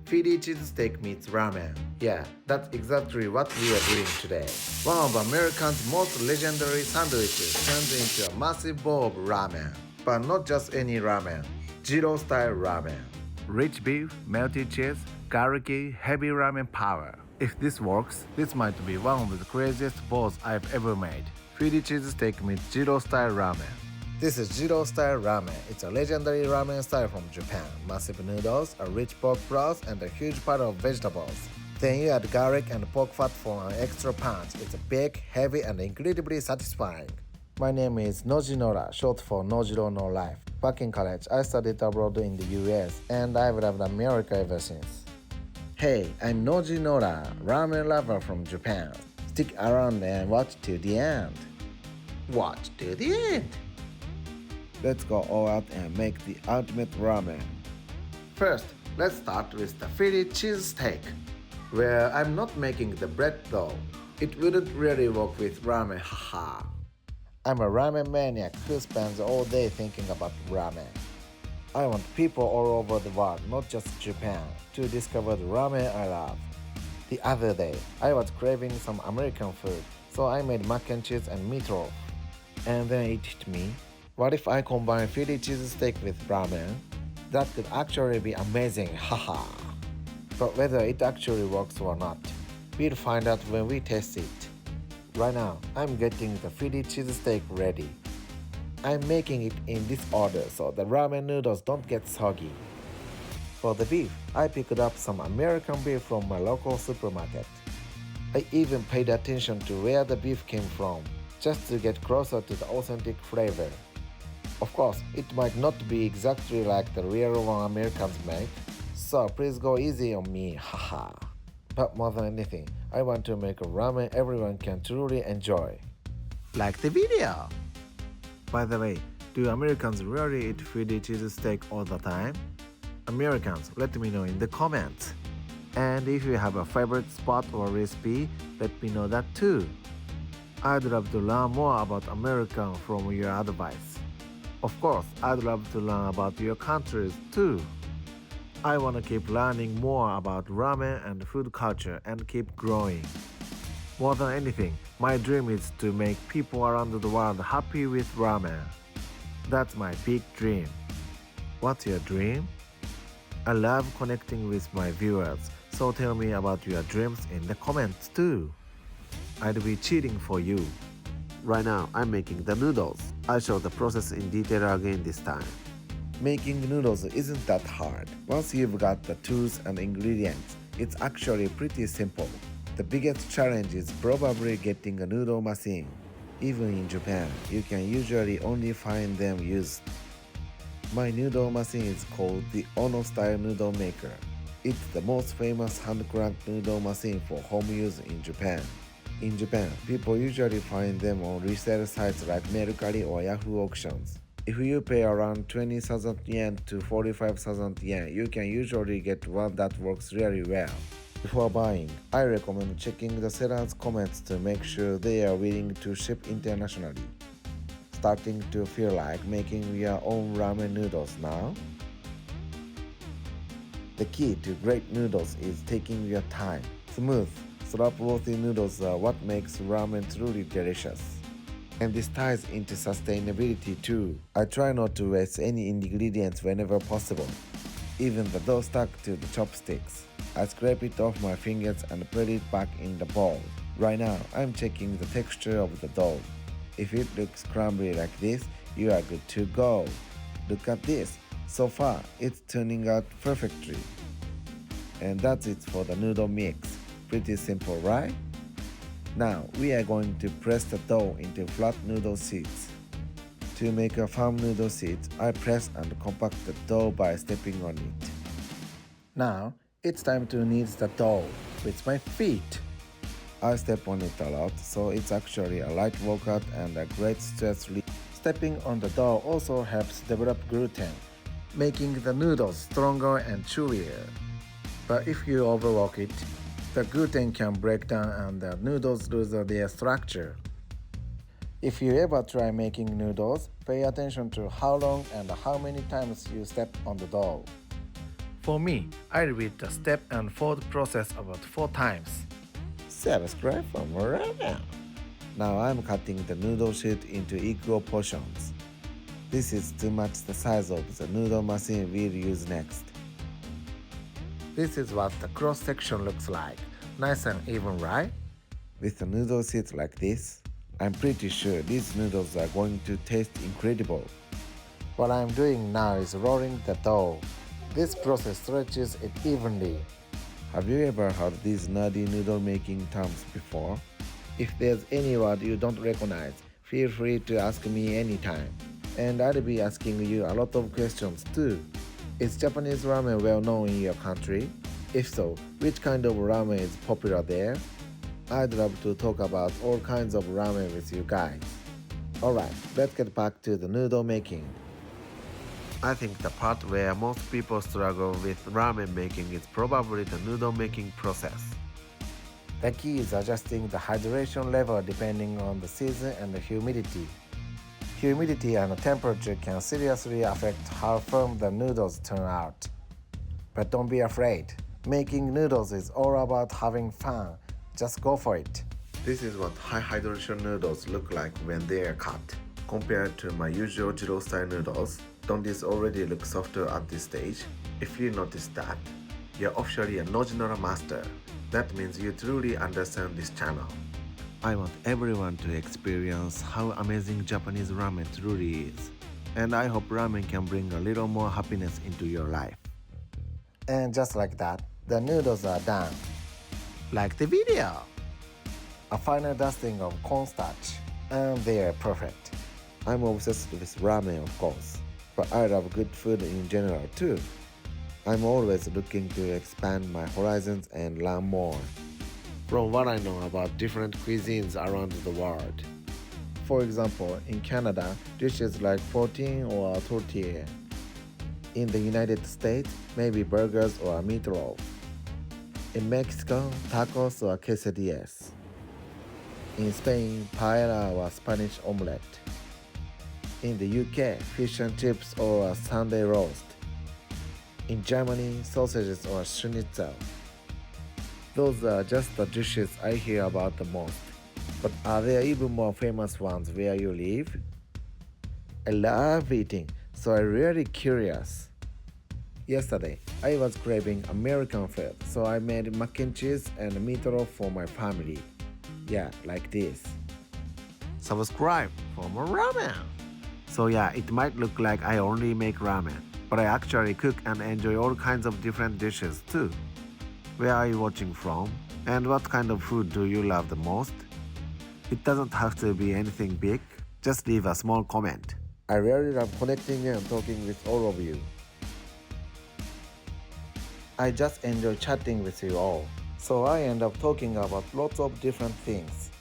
Philly cheesesteak meets ramen. Yeah, that's exactly what we are doing today. One of America's most legendary sandwiches turns into a massive bowl of ramen. But not just any ramen, Jiro-Style Ramen. Rich beef, melted cheese, garlicky, heavy ramen power. If this works, this might be one of the craziest bowls I've ever made. Philly cheesesteak meets Jiro-Style Ramen. This is Jiro-Style Ramen. It's a legendary ramen style from Japan. Massive noodles, a rich pork broth, and a huge pile of vegetables. Then you add garlic and pork fat for an extra punch. It's big, heavy, and incredibly satisfying. My name is Noji Nora, short for Nojiro no Life. Back in college, I studied abroad in the US, and I've loved America ever since. Hey, I'm Noji Nora, ramen lover from Japan. Stick around and watch to the end. Watch to the end. Let's go all out and make the ultimate ramen. First, let's start with the Philly cheesesteak, where I'm not making the bread though. It wouldn't really work with ramen, haha. I'm a ramen maniac who spends all day thinking about ramen. I want people all over the world, not just Japan, to discover the ramen I love. The other day, I was craving some American food, so I made mac and cheese and meatloaf. And then it hit me. What if I combine Philly cheesesteak with ramen? That could actually be amazing, haha. But whether it actually works or not, we'll find out when we taste it. Right now, I'm getting the Philly cheesesteak ready. I'm making it in this order so the ramen noodles don't get soggy. For the beef, I picked up some American beef from my local supermarket. I even paid attention to where the beef came from, just to get closer to the authentic flavor. Of course, it might not be exactly like the real one Americans make, so please go easy on me, haha. But more than anything, I want to make a ramen everyone can truly enjoy. Like the video! By the way, do Americans really eat Philly cheesesteak all the time? Americans, let me know in the comments. And if you have a favorite spot or recipe, let me know that too. I'd love to learn more about American from your advice. Of course, I'd love to learn about your countries too. I want to keep learning more about ramen and food culture and keep growing. More than anything, my dream is to make people around the world happy with ramen. That's my big dream. What's your dream? I love connecting with my viewers, so tell me about your dreams in the comments too. I'd be cheating for you. Right now, I'm making the noodles. I'll show the process in detail again this time. Making noodles isn't that hard. Once you've got the tools and ingredients, it's actually pretty simple. The biggest challenge is probably getting a noodle machine. Even in Japan, you can usually only find them used. My noodle machine is called the Ono-style noodle maker. It's the most famous hand-cranked noodle machine for home use in Japan. In Japan, people usually find them on resale sites like Mercari or Yahoo auctions. If you pay around 20,000 yen to 45,000 yen, you can usually get one that works really well. Before buying, I recommend checking the seller's comments to make sure they are willing to ship internationally. Starting to feel like making your own ramen noodles now? The key to great noodles is taking your time. Smooth, slurp-worthy noodles are what makes ramen truly delicious. And this ties into sustainability too. I try not to waste any ingredients whenever possible. Even the dough stuck to the chopsticks. I scrape it off my fingers and put it back in the bowl. Right now, I'm checking the texture of the dough. If it looks crumbly like this, you are good to go. Look at this. So far, it's turning out perfectly. And that's it for the noodle mix. Pretty simple, right? Now, we are going to press the dough into flat noodle sheets. To make a firm noodle sheet, I press and compact the dough by stepping on it. Now, it's time to knead the dough with my feet. I step on it a lot, so it's actually a light workout and a great stress relief. Stepping on the dough also helps develop gluten, making the noodles stronger and chewier. But if you overwork it, the gluten can break down and the noodles lose their structure. If you ever try making noodles, pay attention to how long and how many times you step on the dough. For me, I repeat the step and fold process about 4 times. Subscribe for more ramen. Now I'm cutting the noodle sheet into equal portions. This is too much the size of the noodle machine we'll use next. This is what the cross section looks like. Nice and even, right? With the noodle sheet like this, I'm pretty sure these noodles are going to taste incredible. What I'm doing now is rolling the dough. This process stretches it evenly. Have you ever heard these nerdy noodle making terms before? If there's any word you don't recognize, feel free to ask me anytime. And I'll be asking you a lot of questions too. Is Japanese ramen well known in your country? If so, which kind of ramen is popular there? I'd love to talk about all kinds of ramen with you guys. Alright, let's get back to the noodle making. I think the part where most people struggle with ramen making is probably the noodle making process. The key is adjusting the hydration level depending on the season and the humidity. Humidity and the temperature can seriously affect how firm the noodles turn out. But don't be afraid. Making noodles is all about having fun. Just go for it. This is what high hydration noodles look like when they are cut. Compared to my usual Jiro-style noodles, don't these already look softer at this stage? If you notice that, you're officially a Nojinora master. That means you truly understand this channel. I want everyone to experience how amazing Japanese ramen truly is. And I hope ramen can bring a little more happiness into your life. And just like that, the noodles are done. Like the video! A final dusting of cornstarch, and they are perfect. I'm obsessed with ramen, of course, but I love good food in general too. I'm always looking to expand my horizons and learn more. From what I know about different cuisines around the world. For example, in Canada, dishes like poutine or tortilla. In the United States, maybe burgers or meatloaf. In Mexico, tacos or quesadillas. In Spain, paella or Spanish omelette. In the UK, fish and chips or a Sunday roast. In Germany, sausages or schnitzel. Those are just the dishes I hear about the most. But are there even more famous ones where you live? I love eating, so I'm really curious. Yesterday, I was craving American food, so I made mac and cheese and meatloaf for my family. Yeah, like this. Subscribe for more ramen! So yeah, it might look like I only make ramen, but I actually cook and enjoy all kinds of different dishes too. Where are you watching from? And what kind of food do you love the most? It doesn't have to be anything big, just leave a small comment. I really love connecting and talking with all of you. I just enjoy chatting with you all, so I end up talking about lots of different things.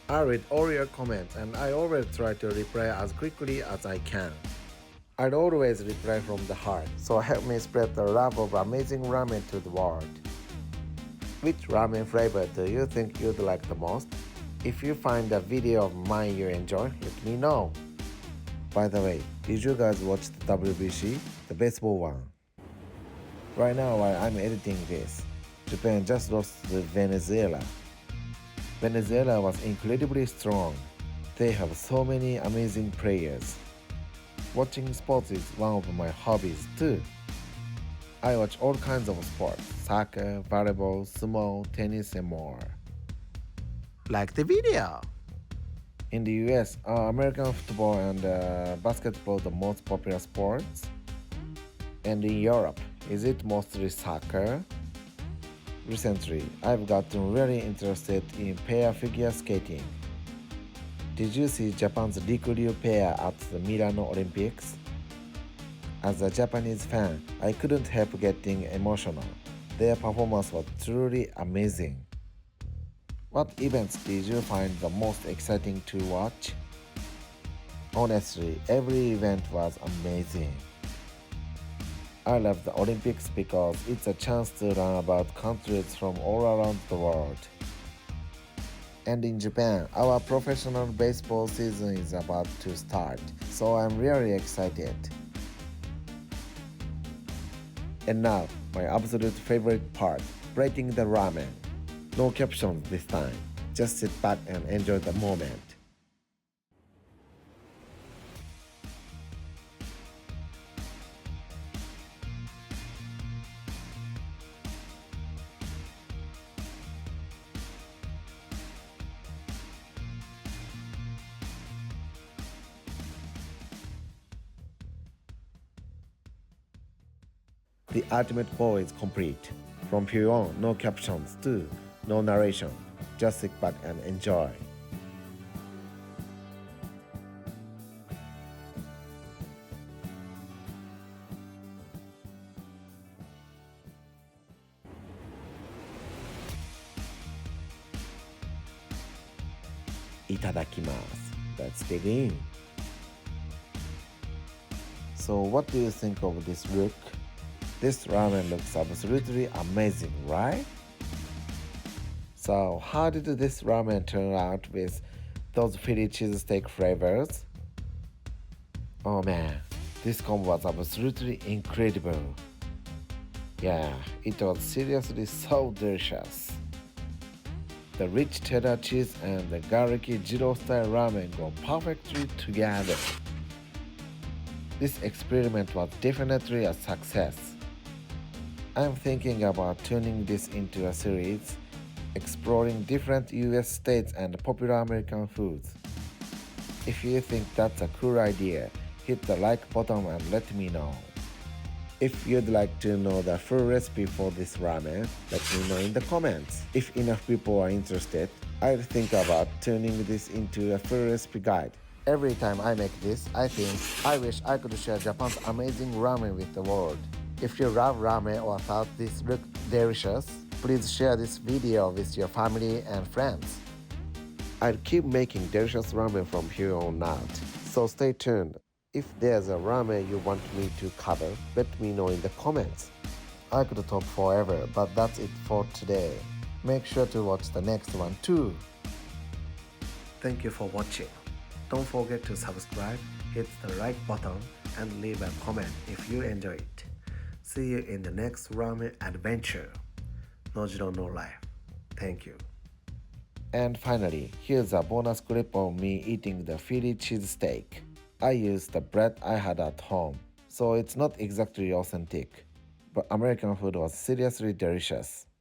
I read all your comments and I always try to reply as quickly as I can. I'd always reply from the heart, so help me spread the love of amazing ramen to the world. Which ramen flavor do you think you'd like the most? If you find a video of mine you enjoy, let me know. By the way, did you guys watch the WBC, the baseball one? Right now while I'm editing this, Japan just lost to Venezuela. Venezuela was incredibly strong. They have so many amazing players. Watching sports is one of my hobbies too. I watch all kinds of sports, soccer, volleyball, sumo, tennis and more. Like the video! In the US, are American football and basketball the most popular sports? And in Europe, is it mostly soccer? Recently, I've gotten really interested in pair figure skating. Did you see Japan's Rikuryu pair at the Milano Olympics? As a Japanese fan, I couldn't help getting emotional. Their performance was truly amazing. What events did you find the most exciting to watch? Honestly, every event was amazing. I love the Olympics because it's a chance to learn about countries from all around the world. And in Japan, our professional baseball season is about to start, so I'm really excited. And now, my absolute favorite part, rating the ramen. No captions this time. Just sit back and enjoy the moment. The ultimate bowl is complete. From here on, no captions too, no narration. Just sit back and enjoy. いただきます。Let's dig in. So what do you think of this look? This ramen looks absolutely amazing, right? So how did this ramen turn out with those Philly cheesesteak flavors? Oh man, this combo was absolutely incredible. Yeah, it was seriously so delicious. The rich cheddar cheese and the garlicky Jiro-Style Ramen go perfectly together. This experiment was definitely a success. I'm thinking about turning this into a series, exploring different US states and popular American foods. If you think that's a cool idea, hit the like button and let me know. If you'd like to know the full recipe for this ramen, let me know in the comments. If enough people are interested, I'll think about turning this into a full recipe guide. Every time I make this, I think I wish I could share Japan's amazing ramen with the world. If you love ramen or thought this looked delicious, please share this video with your family and friends. I'll keep making delicious ramen from here on out, so stay tuned. If there's a ramen you want me to cover, let me know in the comments. I could talk forever, but that's it for today. Make sure to watch the next one too. Thank you for watching. Don't forget to subscribe, hit the like button, and leave a comment if you enjoy it. See you in the next ramen adventure. Nojiro no life. Thank you. And finally, here's a bonus clip of me eating the Philly cheesesteak. I used the bread I had at home, so it's not exactly authentic, but American food was seriously delicious.